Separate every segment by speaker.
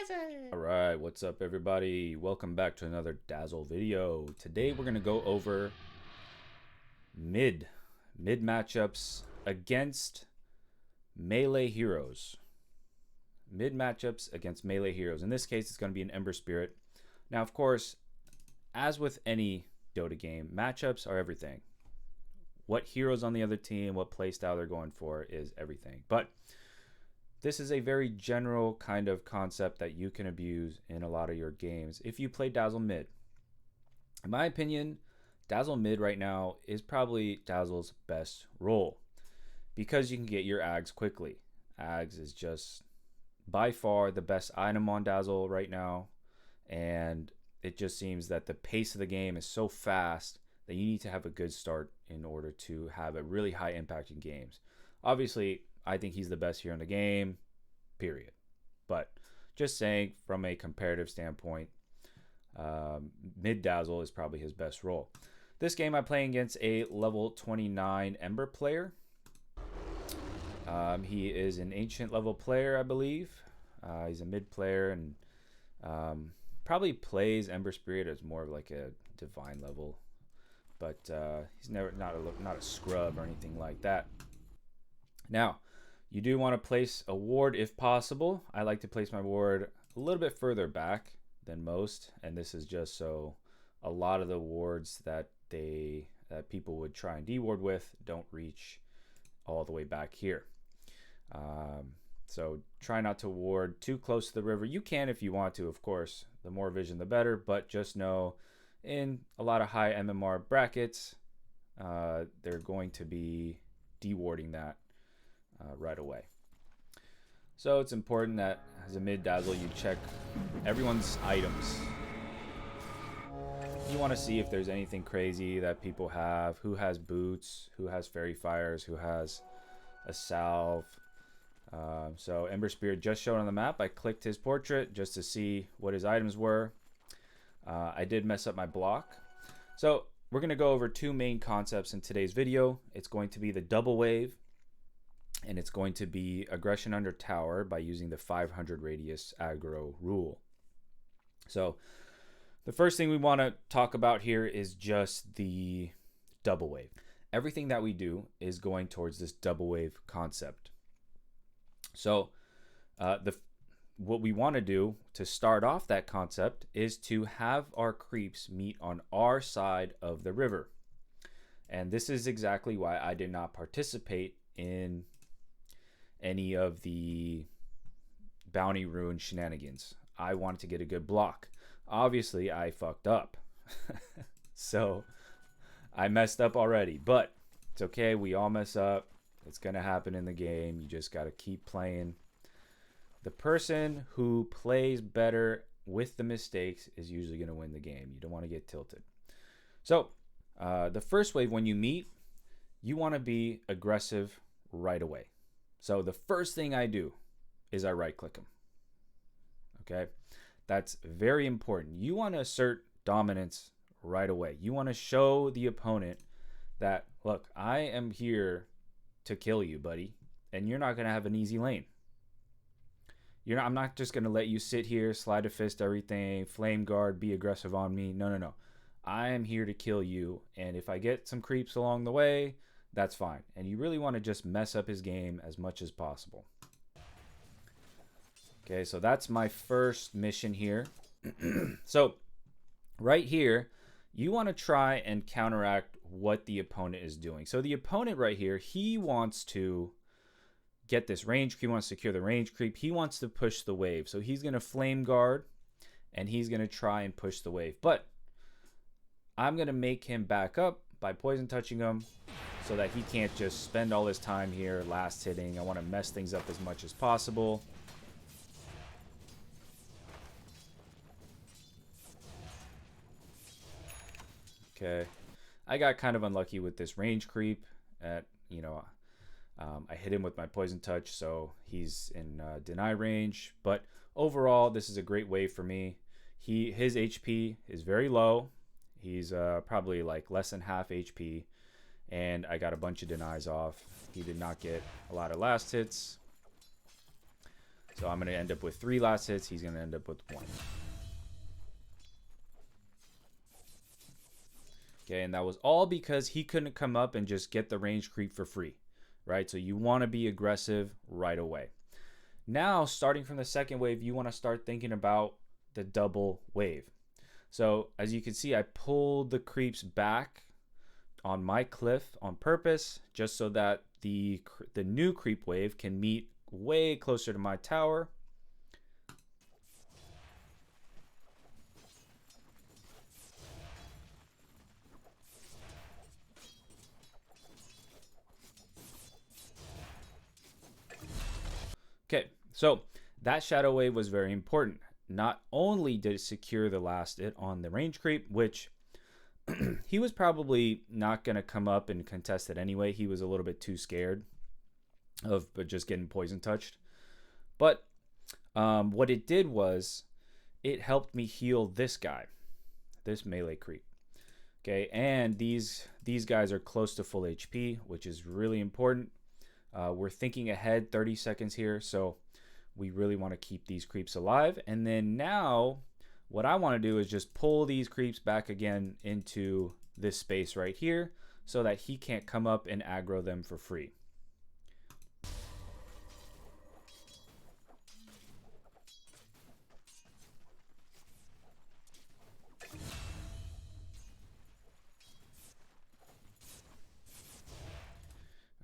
Speaker 1: Dazzle!
Speaker 2: Alright, what's up everybody? Welcome back to another Dazzle video. Today we're going to go over mid matchups against melee heroes. Mid matchups against melee heroes. In this case, it's going to be an Ember Spirit. Now, of course, as with any Dota game, matchups are everything. What heroes on the other team, what playstyle they're going for is everything. But this is a very general kind of concept that you can abuse in a lot of your games if you play Dazzle mid. In my opinion, Dazzle mid right now is probably Dazzle's best role because you can get your Ags quickly. Ags is just by far the best item on Dazzle right now, and it just seems that the pace of the game is so fast that you need to have a good start in order to have a really high impact in games. Obviously, I think he's the best hero in the game, period. But just saying, from a comparative standpoint, mid Dazzle is probably his best role. This game I'm playing against a level 29 Ember player. He is an ancient level player, I believe. He's a mid player and probably plays Ember Spirit as more of like a divine level, but he's not a scrub or anything like that. Now, you do want to place a ward if possible. I like to place my ward a little bit further back than most, and this is just so a lot of the wards that people would try and deward with don't reach all the way back here. So try not to ward too close to the river. You can if you want to, of course. The more vision, the better, but just know in a lot of high MMR brackets, they're going to be dewarding that right away. So it's important that as a mid Dazzle you check everyone's items. You want to see if there's anything crazy that people have, who has boots, who has fairy fires, who has a salve. So Ember Spirit just showed on the map. I clicked his portrait just to see what his items were. I did mess up my block. So we're going to go over two main concepts in today's video. It's going to be the double wave, and it's going to be aggression under tower by using the 500 radius aggro rule. So the first thing we want to talk about here is just the double wave. Everything that we do is going towards this double wave concept. So what we want to do to start off that concept is to have our creeps meet on our side of the river. And this is exactly why I did not participate in any of the bounty rune shenanigans. I wanted to get a good block. Obviously, I fucked up. So I messed up already, but it's okay. We all mess up. It's going to happen in the game. You just got to keep playing. The person who plays better with the mistakes is usually going to win the game. You don't want to get tilted. So the first wave, when you meet, you want to be aggressive right away. So the first thing I do is I right click them. Okay, that's very important. You want to assert dominance right away. You want to show the opponent that, look, I am here to kill you, buddy, and you're not going to have an easy lane. I'm not just going to let you sit here, slide a fist everything, flame guard, be aggressive on me. No. I am here to kill you, and if I get some creeps along the way, that's fine. And you really want to just mess up his game as much as possible. Okay, so that's my first mission here. So right here, you want to try and counteract what the opponent is doing. So the opponent right here, he wants to get this range creep. He wants to secure the range creep. He wants to push the wave. So he's going to flame guard, and he's going to try and push the wave. But I'm going to make him back up by poison touching him so that he can't just spend all his time here last hitting. I want to mess things up as much as possible. Okay, I got kind of unlucky with this range creep. I hit him with my poison touch, so he's in deny range. But overall, this is a great wave for me. His HP is very low. He's probably like less than half HP, and I got a bunch of denies off. He did not get a lot of last hits. So I'm going to end up with 3 last hits. He's going to end up with 1. Okay, and that was all because he couldn't come up and just get the range creep for free, right? So you want to be aggressive right away. Now, starting from the second wave, you want to start thinking about the double wave. So as you can see, I pulled the creeps back on my cliff on purpose, just so that the new creep wave can meet way closer to my tower. Okay, so that shadow wave was very important. Not only did it secure the last hit on the range creep, which he was probably not going to come up and contest it anyway. He was a little bit too scared of just getting poison touched. But what it did was it helped me heal this guy, this melee creep. Okay, and these guys are close to full HP, which is really important. We're thinking ahead 30 seconds here, so we really want to keep these creeps alive. And then now what I want to do is just pull these creeps back again into this space right here so that he can't come up and aggro them for free.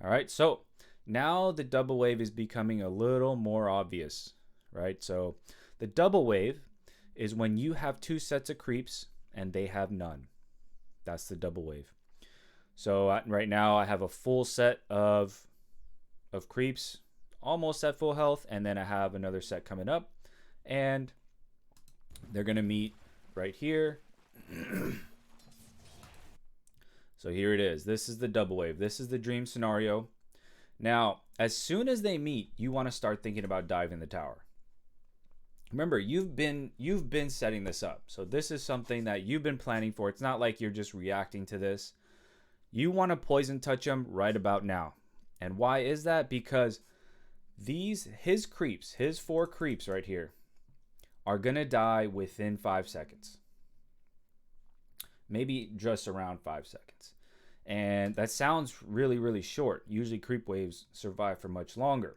Speaker 2: All right, so now the double wave is becoming a little more obvious, right? So the double wave is when you have 2 sets of creeps and they have none. That's the double wave. So right now I have a full set of creeps, almost at full health, and then I have another set coming up, and they're gonna meet right here. So here it is. This is the double wave. This is the dream scenario. Now, as soon as they meet, you want to start thinking about diving the tower. Remember, you've been setting this up. So this is something that you've been planning for. It's not like you're just reacting to this. You want to poison touch them right about now. And why is that? Because his creeps, his 4 creeps right here, are going to die within 5 seconds. Maybe just around 5 seconds. And that sounds really, really short. Usually creep waves survive for much longer.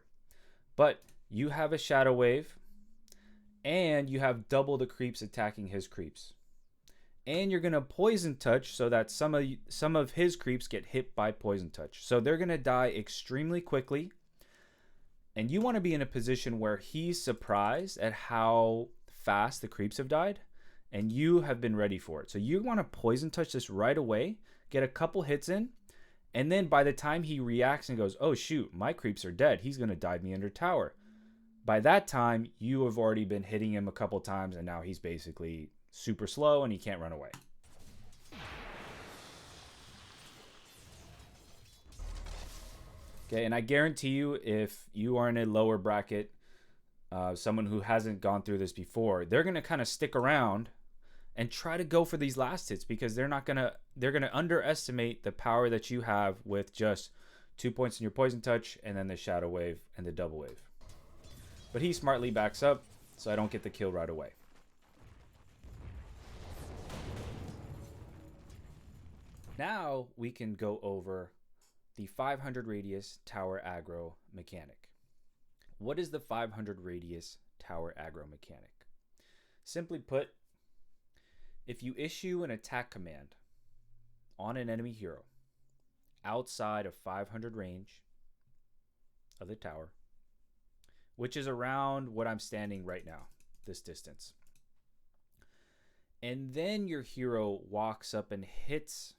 Speaker 2: But you have a shadow wave, and you have double the creeps attacking his creeps. And you're going to poison touch so that some of his creeps get hit by poison touch. So they're going to die extremely quickly. And you want to be in a position where he's surprised at how fast the creeps have died, and you have been ready for it. So you want to poison touch this right away, get a couple hits in, and then by the time he reacts and goes, oh shoot, my creeps are dead, he's going to dive me under tower. By that time, you have already been hitting him a couple times, and now he's basically super slow and he can't run away. Okay, and I guarantee you, if you are in a lower bracket, someone who hasn't gone through this before, they're going to kind of stick around and try to go for these last hits, because they're going to underestimate the power that you have with just 2 points in your poison touch and then the shadow wave and the double wave. But he smartly backs up, so I don't get the kill right away. Now we can go over the 500 radius tower aggro mechanic. What is the 500 radius tower aggro mechanic? Simply put, if you issue an attack command on an enemy hero outside of 500 range of the tower, which is around what I'm standing right now, this distance, and then your hero walks up and hits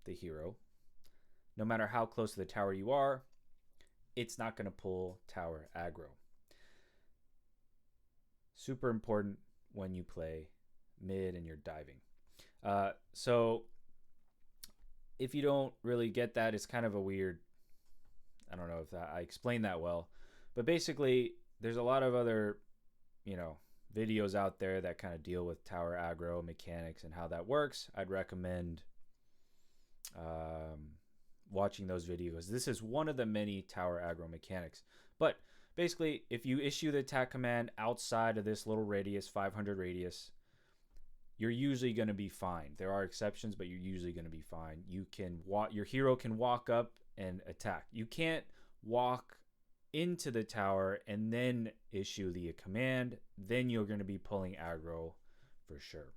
Speaker 2: the hero, no matter how close to the tower you are, it's not going to pull tower aggro. Super important when you play mid and you're diving. So if you don't really get that, it's kind of a weird, I don't know if I explained that well, but basically there's a lot of other, videos out there that kind of deal with tower aggro mechanics and how that works. I'd recommend watching those videos. This is one of the many tower aggro mechanics, but basically, if you issue the attack command outside of this little radius, 500 radius, you're usually going to be fine. There are exceptions, but you're usually going to be fine. You can walk, your hero can walk up and attack. You can't walk into the tower and then issue the command. Then you're going to be pulling aggro for sure.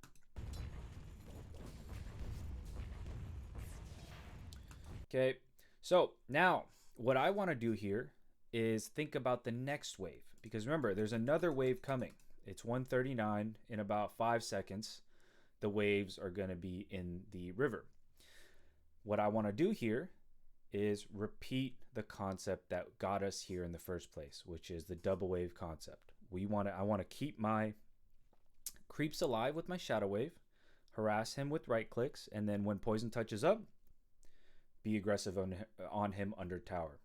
Speaker 2: Okay, so now what I want to do here is think about the next wave, because remember, there's another wave coming. It's 139 in about 5 seconds. The waves are going to be in the river. What I want to do here is repeat the concept that got us here in the first place, which is the double wave concept. I want to keep my creeps alive with my shadow wave, harass him with right clicks, and then when poison touches up, be aggressive on him under tower.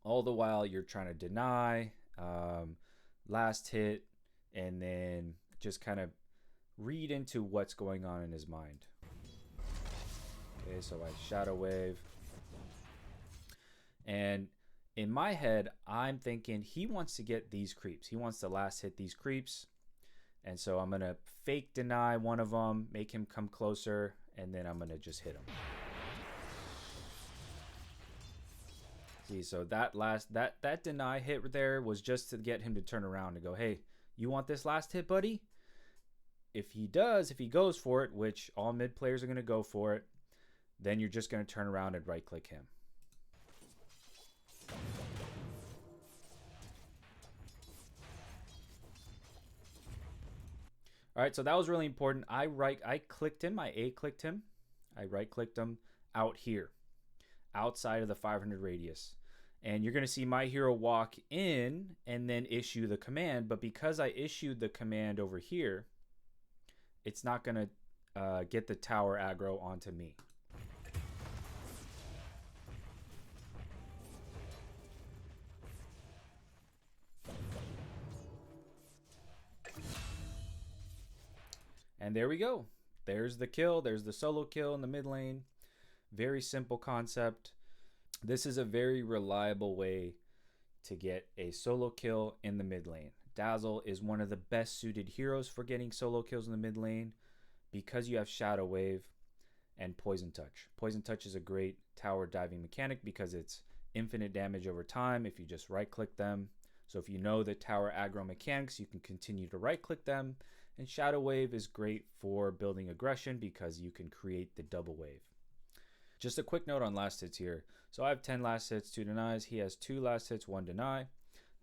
Speaker 2: All the while you're trying to deny, last hit, and then just kind of read into what's going on in his mind. Okay, so I shadow wave. And in my head, I'm thinking he wants to get these creeps. He wants to last hit these creeps. And so I'm going to fake deny one of them, make him come closer, and then I'm going to just hit him. See, so that deny hit there was just to get him to turn around and go, hey, you want this last hit, buddy? If he goes for it, which all mid players are going to go for it, then you're just going to turn around and right click him. All right, so that was really important. I clicked him, I A clicked him, I right clicked him out here, outside of the 500 radius. And you're going to see my hero walk in and then issue the command. But because I issued the command over here, it's not going to get the tower aggro onto me. And there we go. There's the kill. There's the solo kill in the mid lane. Very simple concept. This is a very reliable way to get a solo kill in the mid lane. Dazzle is one of the best suited heroes for getting solo kills in the mid lane because you have Shadow Wave and Poison Touch. Poison Touch is a great tower diving mechanic because it's infinite damage over time if you just right click them. So if you know the tower aggro mechanics, you can continue to right click them. And Shadow Wave is great for building aggression because you can create the double wave. Just a quick note on last hits here. So I have 10 last hits, 2 denies. He has 2 last hits, 1 deny.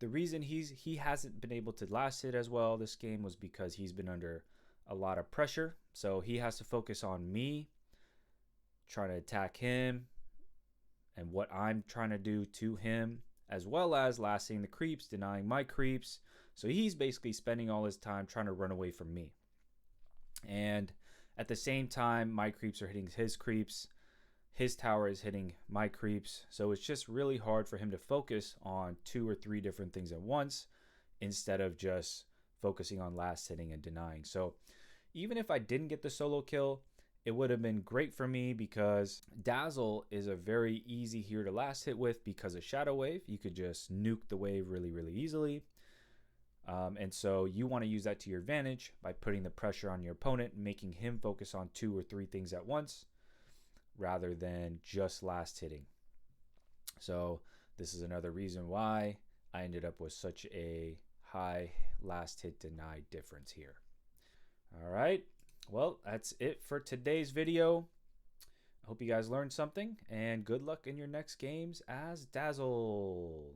Speaker 2: The reason he hasn't been able to last hit as well this game was because he's been under a lot of pressure. So he has to focus on me, trying to attack him, and what I'm trying to do to him, as well as lasting the creeps, denying my creeps. So he's basically spending all his time trying to run away from me. And at the same time, my creeps are hitting his creeps. His tower is hitting my creeps. So it's just really hard for him to focus on 2 or 3 different things at once instead of just focusing on last hitting and denying. So even if I didn't get the solo kill, it would have been great for me because Dazzle is a very easy hero to last hit with because of Shadow Wave. You could just nuke the wave really, really easily. And so you want to use that to your advantage by putting the pressure on your opponent and making him focus on 2 or 3 things at once rather than just last hitting. So this is another reason why I ended up with such a high last hit deny difference here. All right. Well, that's it for today's video. I hope you guys learned something, and good luck in your next games as Dazzle.